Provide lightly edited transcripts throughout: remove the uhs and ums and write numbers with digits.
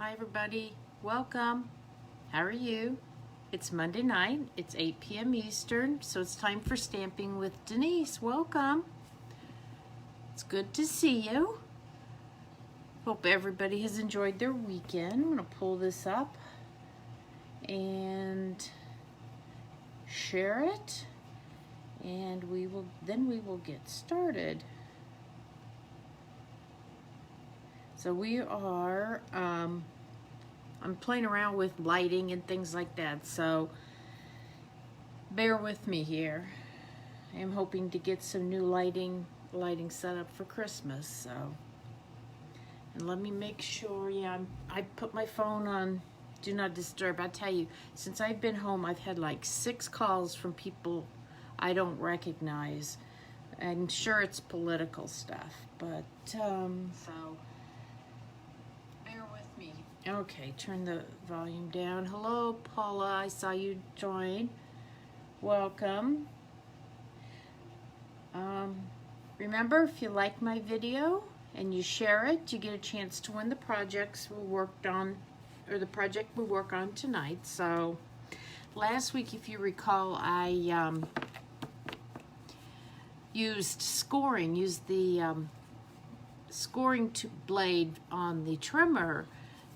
Hi everybody, welcome. How are you? It's Monday night, it's 8 p.m. Eastern, so it's time for Stamping with Denise. Welcome. It's good to see you. Hope everybody has enjoyed their weekend. I'm gonna pull this up and share it, and we will get started. So we are, I'm playing around with lighting and things like that, so bear with me here. I am hoping to get some new lighting set up for Christmas, so. And let me make sure, I put my phone on Do Not Disturb. I tell you, since I've been home, I've had like 6 calls from people I don't recognize. I'm sure it's political stuff, but, so. Okay, turn the volume down. Hello, Paula. I saw you join. Welcome. Remember, if you like my video and you share it, you get a chance to win the projects we worked on, or the project we work on tonight. So, last week, if you recall, I used the scoring blade on the trimmer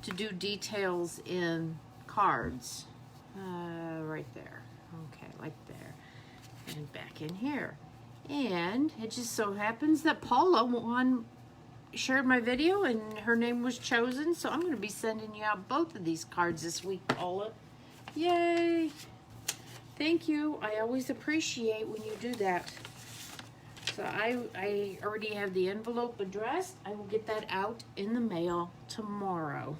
to do details in cards, right there, okay, like there, and back in here. And it just so happens that Paula shared my video and her name was chosen, so I'm going to be sending you out both of these cards this week, Paula. Yay! Thank you. I always appreciate when you do that. So I already have the envelope addressed. I will get that out in the mail tomorrow.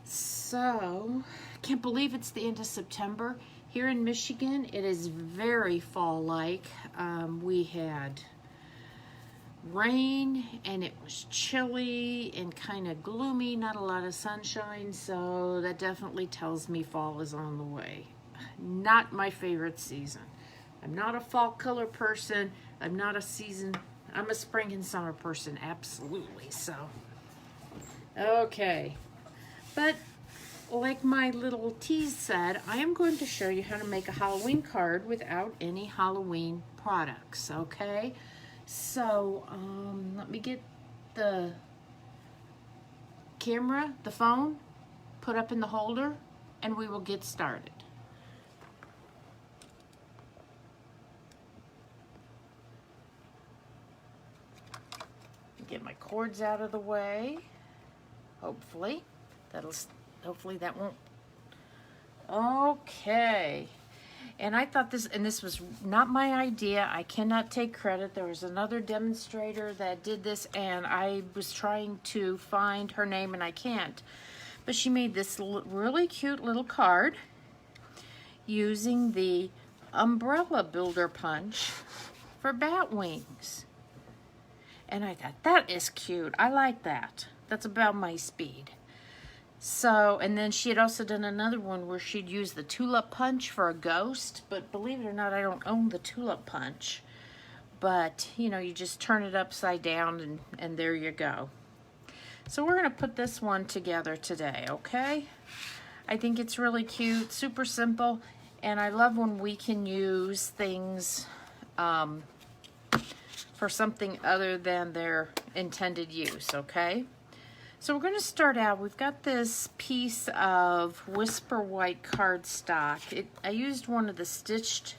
So, I can't believe it's the end of September. Here in Michigan, it is very fall-like. We had rain, and it was chilly and kind of gloomy, not a lot of sunshine, so that definitely tells me fall is on the way. Not my favorite season. I'm not a fall color person. I'm a spring and summer person, absolutely, so. Okay. But like my little tease said, I am going to show you how to make a Halloween card without any Halloween products, okay? So, let me get the camera, the phone, put up in the holder, and we will get started. Get my cords out of the way, hopefully. Hopefully that won't. Okay. And I thought this was not my idea. I cannot take credit. There was another demonstrator that did this, and I was trying to find her name, and I can't. But she made this really cute little card using the umbrella builder punch for bat wings. And I thought, that is cute. I like that. That's about my speed. So, and then she had also done another one where she'd use the tulip punch for a ghost, but believe it or not, I don't own the tulip punch. But, you know, you just turn it upside down and there you go. So we're going to put this one together today, okay? I think it's really cute, super simple, and I love when we can use things for something other than their intended use, okay? So we're going to start out, we've got this piece of Whisper White cardstock. I used one of the stitched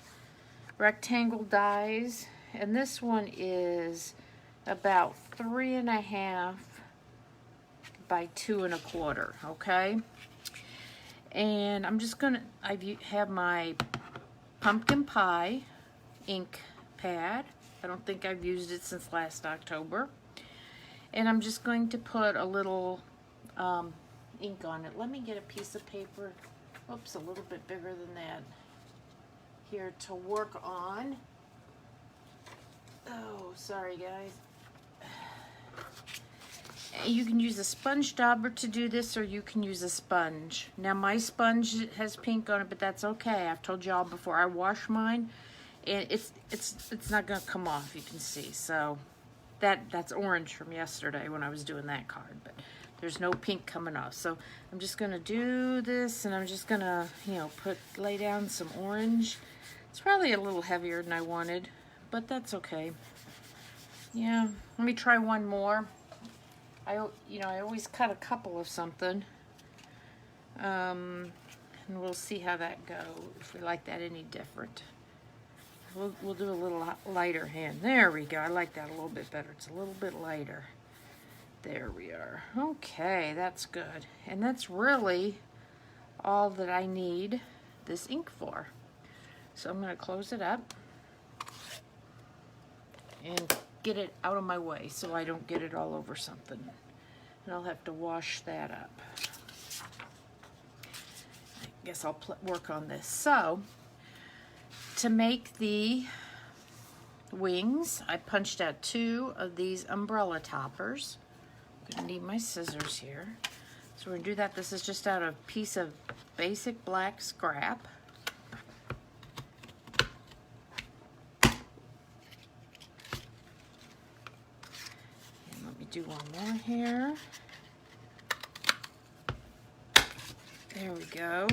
rectangle dies, and this one is about 3.5 by 2 1/4, okay? And I'm just going to, I have my pumpkin pie ink pad. I don't think I've used it since last October. And I'm just going to put a little ink on it. Let me get a piece of paper, oops, a little bit bigger than that, here to work on. Oh, sorry guys. You can use a sponge dauber to do this, or you can use a sponge. Now my sponge has pink on it, but that's okay. I've told y'all before, I wash mine, and it's not gonna come off, you can see. So that's orange from yesterday when I was doing that card. But there's no pink coming off. So I'm just gonna do this, and I'm just gonna, you know, lay down some orange. It's probably a little heavier than I wanted, but that's okay. Yeah, let me try one more. I always cut a couple of something. And we'll see how that goes, if we like that any different. We'll do a little lighter hand. There we go. I like that a little bit better. It's a little bit lighter. There we are. Okay, that's good. And that's really all that I need this ink for. So I'm going to close it up and get it out of my way so I don't get it all over something. And I'll have to wash that up. I guess I'll work on this. So, to make the wings, I punched out 2 of these umbrella toppers. I'm gonna need my scissors here. So we're gonna do that. This is just out of a piece of basic black scrap. And let me do one more here. There we go.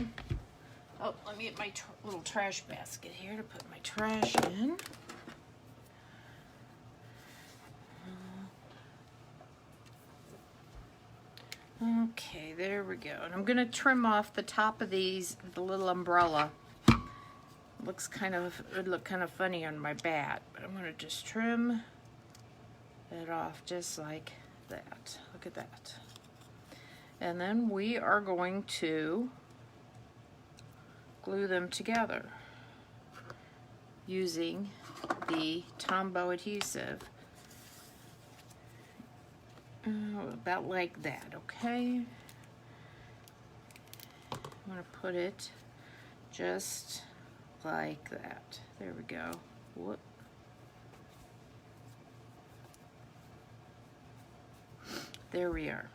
Oh, let me get my little trash basket here to put my trash in. Okay, there we go. And I'm going to trim off the top of these, the little umbrella. It would look kind of funny on my bat, but I'm going to just trim it off just like that. Look at that. And then we are going to glue them together using the Tombow adhesive. About like that, okay? I'm going to put it just like that. There we go. Whoop. There we are.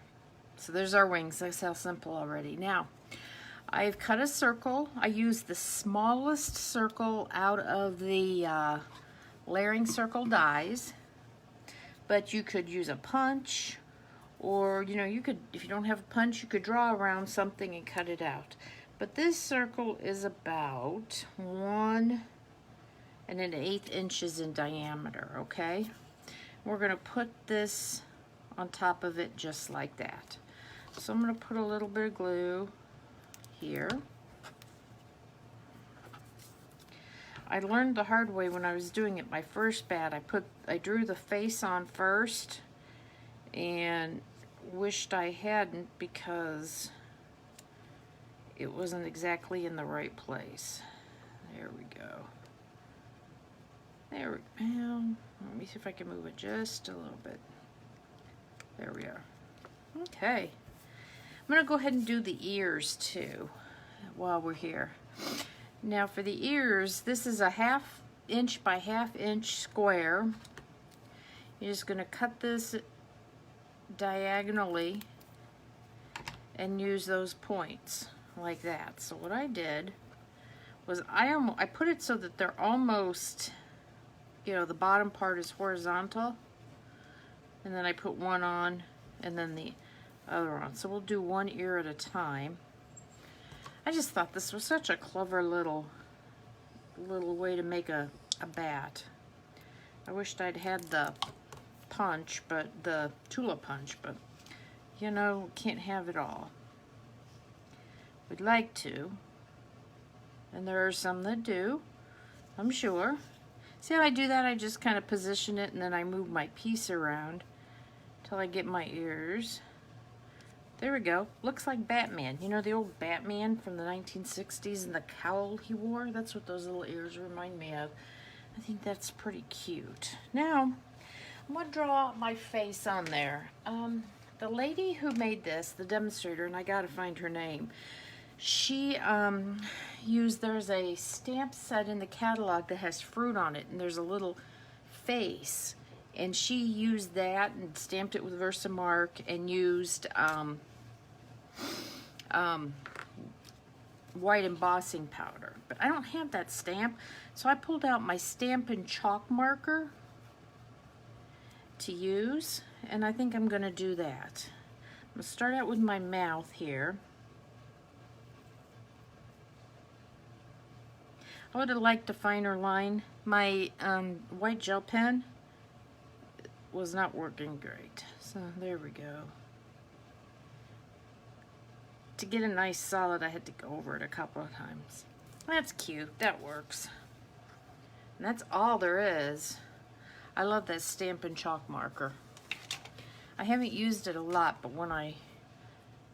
So there's our wings. That's how simple already. Now, I've cut a circle. I used the smallest circle out of the layering circle dies, but you could use a punch, or you could, if you don't have a punch, you could draw around something and cut it out. But this circle is about 1 1/8 inches in diameter, okay? We're gonna put this on top of it just like that. So I'm going to put a little bit of glue here. I learned the hard way when I was doing it my first bat. I drew the face on first and wished I hadn't, because it wasn't exactly in the right place. There we go. There we go. Let me see if I can move it just a little bit. There we are. Okay. I'm going to go ahead and do the ears too while we're here. Now for the ears, this is a 1/2 inch by 1/2 inch square. You're just going to cut this diagonally and use those points like that. So what I did was I put it so that they're almost, the bottom part is horizontal, and then I put one on and then the other on. So we'll do one ear at a time. I just thought this was such a clever little way to make a bat. I wished I'd had the punch, but the tulip punch, but can't have it all. We'd like to, and there are some that do, I'm sure. See how I do that? I just kind of position it and then I move my piece around till I get my ears. There we go. Looks like Batman. The old Batman from the 1960s and the cowl he wore? That's what those little ears remind me of. I think that's pretty cute. Now, I'm going to draw my face on there. The lady who made this, the demonstrator, and I got to find her name, she there's a stamp set in the catalog that has fruit on it, and there's a little face. And she used that and stamped it with Versamark and used white embossing powder. But I don't have that stamp, so I pulled out my Stampin' chalk marker to use, and I think I'm going to do that. I'm I'll start out with my mouth here. I would have liked a finer line. My white gel pen was not working great. So there we go. To get a nice solid, I had to go over it a couple of times. That's cute. That works. And that's all there is. I love that Stampin' chalk marker. I haven't used it a lot, but when I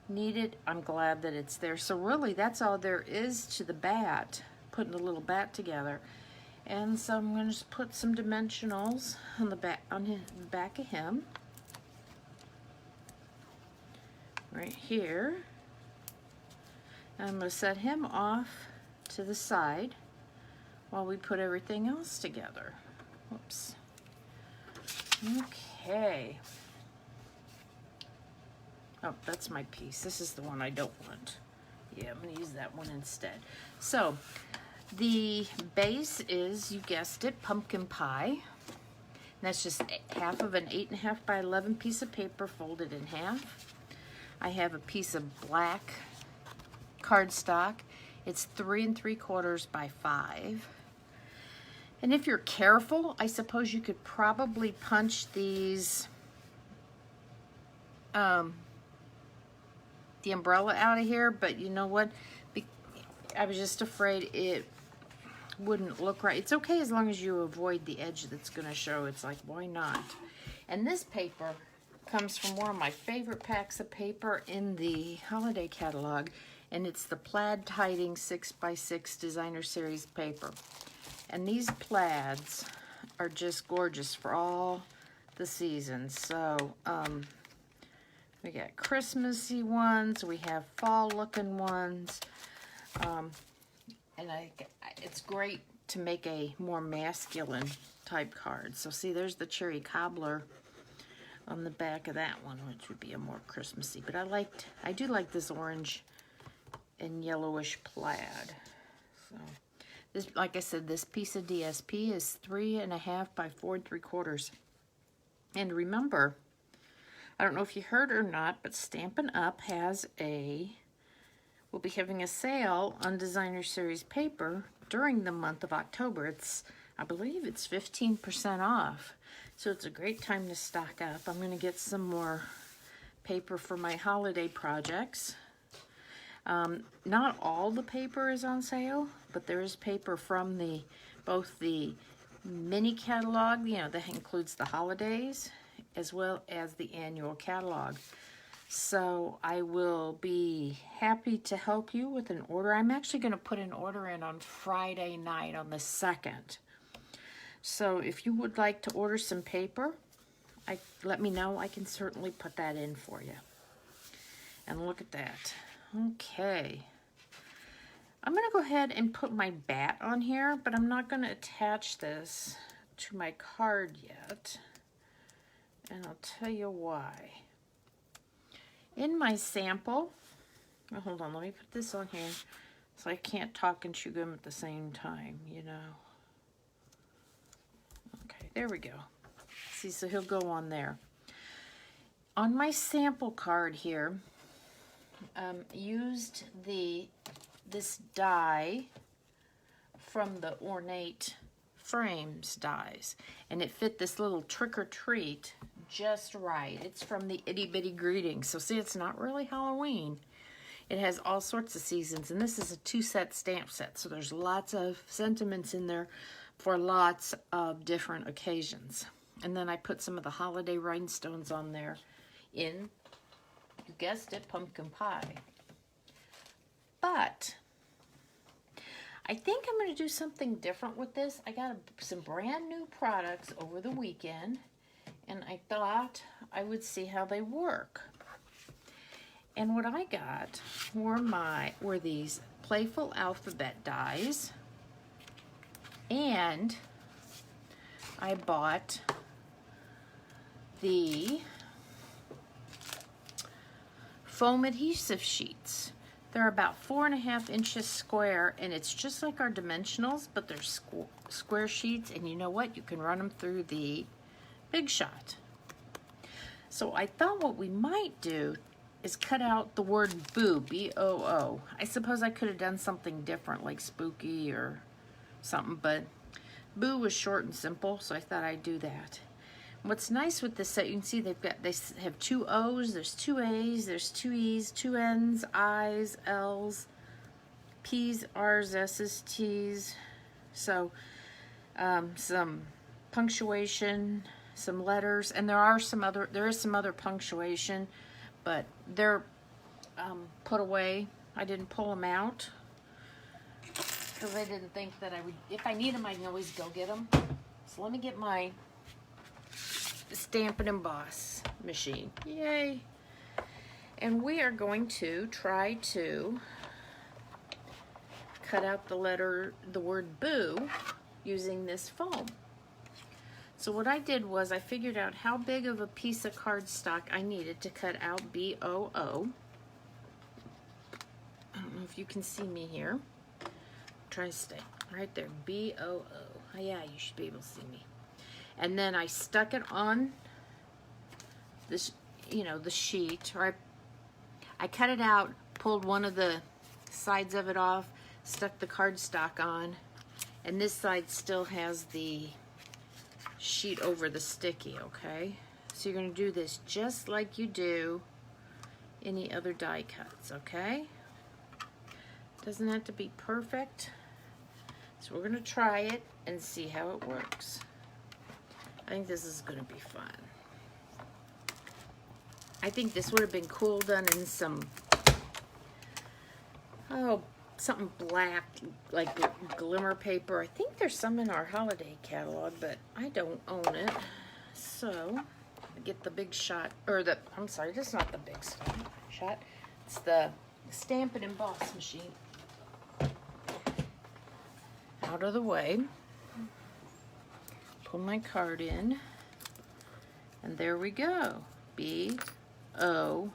need it, I'm glad that it's there. So really, that's all there is to the bat. Putting a little bat together. And so I'm going to just put some dimensionals on the back, of him. Right here. And I'm going to set him off to the side while we put everything else together. Whoops. Okay. Oh, that's my piece. This is the one I don't want. Yeah, I'm going to use that one instead. So, the base is, you guessed it, pumpkin pie. And that's just half of an 8.5 by 11 piece of paper folded in half. I have a piece of black cardstock. It's 3 3/4 by 5. And if you're careful, I suppose you could probably punch these, the umbrella out of here, but you know what? I was just afraid it wouldn't look right. It's okay as long as you avoid the edge that's going to show. It's like, why not? And this paper comes from one of my favorite packs of paper in the holiday catalog, and it's the Plaid Tidings 6x6 Designer Series paper. And these plaids are just gorgeous for all the seasons. So, we got Christmassy ones, we have fall-looking ones, and it's great to make a more masculine type card. So see, there's the cherry cobbler on the back of that one, which would be a more Christmassy. But I do like this orange and yellowish plaid. So this, like I said, this piece of DSP is 3.5 by 4 3/4. And remember, I don't know if you heard or not, but Stampin' Up will be having a sale on Designer Series paper during the month of October. I believe it's 15% off. So it's a great time to stock up. I'm going to get some more paper for my holiday projects. Not all the paper is on sale, but there is paper from both the mini catalog, that includes the holidays, as well as the annual catalog. So I will be happy to help you with an order. I'm actually going to put an order in on Friday night on the 2nd. So if you would like to order some paper, let me know. I can certainly put that in for you. And look at that. Okay. I'm going to go ahead and put my bat on here, but I'm not going to attach this to my card yet. And I'll tell you why. In my sample, hold on, let me put this on here so I can't talk and chew gum at the same time, Okay, there we go. See, so he'll go on there. On my sample card here, used this die from the Ornate Frames dies, and it fit this little trick or treat just right. It's from the Itty Bitty Greetings. So see, it's not really Halloween. It has all sorts of seasons, and this is a 2-set stamp set, so there's lots of sentiments in there for lots of different occasions. And then I put some of the holiday rhinestones on there in, you guessed it, pumpkin pie. But I think I'm going to do something different with this. I got some brand new products over the weekend, and I thought I would see how they work. And what I got were these Playful alphabet dies, and I bought the foam adhesive sheets. They're about 4.5 inches square, and it's just like our dimensionals, but they're square sheets, and you know what? You can run them through the Big Shot. So I thought what we might do is cut out the word boo, B-O-O. I suppose I could have done something different, like spooky or something, but boo was short and simple, so I thought I'd do that. What's nice with this set, you can see they have 2 O's, there's 2 A's, there's 2 E's, 2 N's, I's, L's, P's, R's, S's, T's. So some punctuation, some letters, and there is some other punctuation, but they're put away. I didn't pull them out because I didn't think that I would. If I need them, I can always go get them. So let me get my Stampin' Emboss machine. Yay! And we are going to try to cut out the word boo using this foam. So what I did was I figured out how big of a piece of cardstock I needed to cut out B-O-O. I don't know if you can see me here. Try to stay right there, B-O-O. Oh, yeah, you should be able to see me. And then I stuck it on this, the sheet, or I cut it out, pulled one of the sides of it off, stuck the cardstock on, and this side still has the sheet over the sticky, okay? So you're going to do this just like you do any other die cuts, okay? Doesn't have to be perfect. So we're going to try it and see how it works. I think this is going to be fun. I think this would have been cool done in some, something black, like glimmer paper. I think there's some in our holiday catalog, but I don't own it. So, I get the big shot, I'm sorry, this is not the big shot. It's the Stampin' Emboss machine. Out of the way. Pull my card in, and there we go. B-O-O.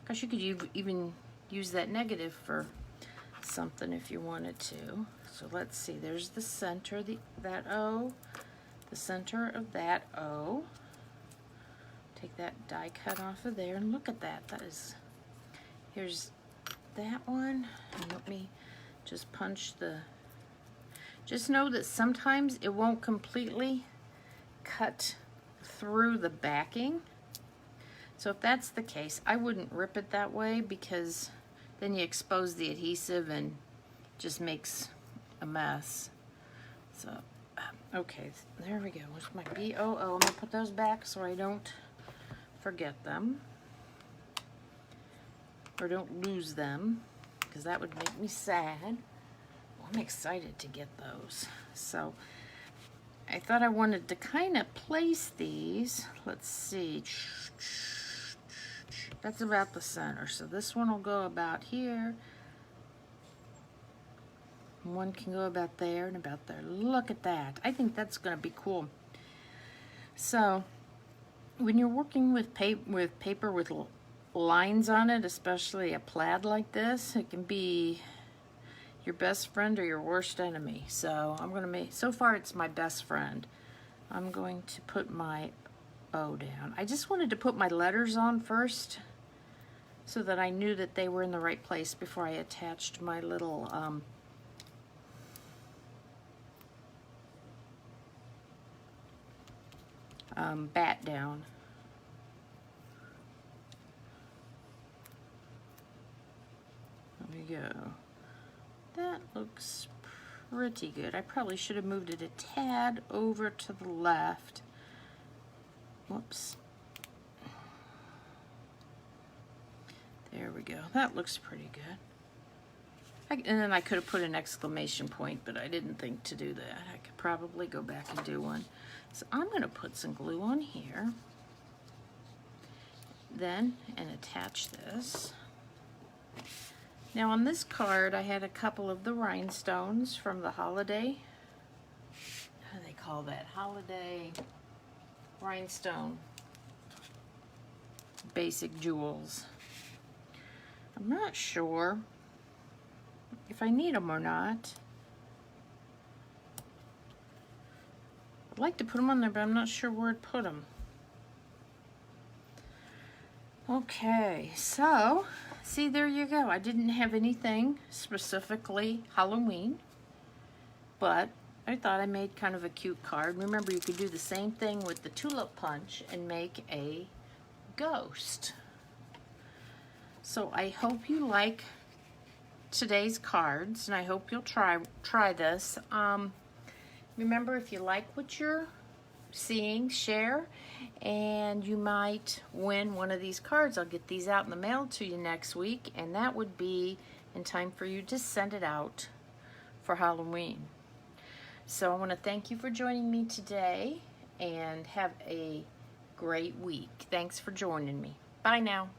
Gosh, you could even use that negative for something if you wanted to. So let's see, there's the center, that O, the center of that O. Take that die cut off of there, and look at that. Here's that one, and let me just punch just know that sometimes it won't completely cut through the backing. So if that's the case, I wouldn't rip it that way, because then you expose the adhesive and just makes a mess. So, okay, there we go. Where's my B-O-O? I'm gonna put those back so I don't forget them, or don't lose them, because that would make me sad. I'm excited to get those. So I thought I wanted to kind of place these. Let's see. That's about the center. So this one will go about here. One can go about there and about there. Look at that. I think that's going to be cool. So when you're working with paper with lines on it, especially a plaid like this, it can be your best friend or your worst enemy. So I'm gonna so far it's my best friend. I'm going to put my O down. I just wanted to put my letters on first so that I knew that they were in the right place before I attached my little bat down. There we go. That looks pretty good. I probably should have moved it a tad over to the left. Whoops. There we go. That looks pretty good. And then I could have put an exclamation point, but I didn't think to do that. I could probably go back and do one. So I'm going to put some glue on here. Then, and attach this. Now on this card, I had a couple of the rhinestones from the holiday. How do they call that? Holiday rhinestone basic jewels. I'm not sure if I need them or not. I'd like to put them on there, but I'm not sure where to put them. Okay, so see, there you go. I didn't have anything specifically Halloween, but I thought I made kind of a cute card. Remember, you could do the same thing with the tulip punch and make a ghost. So I hope you like today's cards, and I hope you'll try this. Remember, if you like what you're seeing, share, and you might win one of these cards. I'll get these out in the mail to you next week, and that would be in time for you to send it out for Halloween. So I want to thank you for joining me today, and have a great week. Thanks for joining me. Bye now.